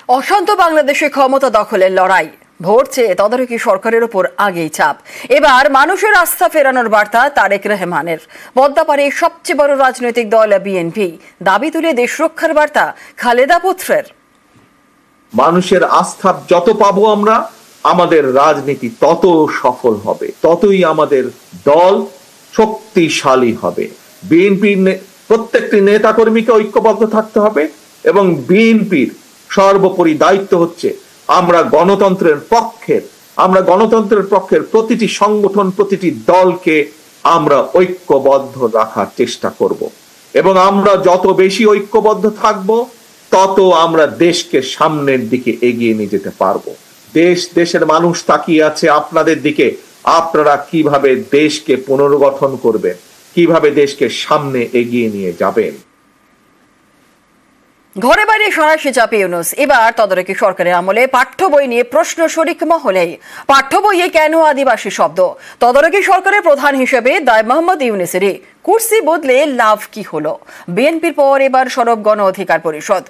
অশান্ত বাংলাদেশে ক্ষমতা দখলের লড়াই, ভোট চেয়ে তদারকি সরকারের উপর আগেই চাপ। এবার মানুষের আস্থা ফেরানোর বার্তা তারেক রহমানের। পদ্মাপাড়ে সবচেয়ে বড় রাজনৈতিক দল বিএনপি দাবি তুলে দেশ রক্ষার বার্তা খালেদা পুত্রের। মানুষের আস্থা যত পাবো আমরা, আমাদের রাজনীতি তত সফল হবে, ততই আমাদের দল শক্তিশালী হবে। বিএনপির প্রত্যেকটি নেতাকর্মীকে ঐক্যবদ্ধ থাকতে হবে এবং বিএনপির সর্বোপরি দায়িত্ব হচ্ছে আমরা গণতন্ত্রের পক্ষের প্রতিটি সংগঠন, প্রতিটি দলকে আমরা ঐক্যবদ্ধ রাখার চেষ্টা করব এবং আমরা যত বেশি ঐক্যবদ্ধ থাকব তত আমরা দেশকে সামনের দিকে এগিয়ে নিয়ে যেতে পারবো। দেশের মানুষ তাকিয়ে আছে আপনাদের দিকে। আপনারা কিভাবে দেশকে পুনর্গঠন করবেন, কিভাবে দেশকে সামনে এগিয়ে নিয়ে যাবেন। ঘরে বাইরে সরাসরি চাপে ইউনূস। এবার তদারকি সরকারের আমলে পাঠ্য বই নিয়ে প্রশ্ন শরিক মহলে। পাঠ্য বইয়ে কেন আদিবাসী শব্দ? তদারকি সরকারের প্রধান হিসেবে দায় মোহাম্মদ ইউনূসেরই। কুর্সি বদলে লাভ কি হলো? বিএনপির পর এবার সরব গণ অধিকার পরিষদ।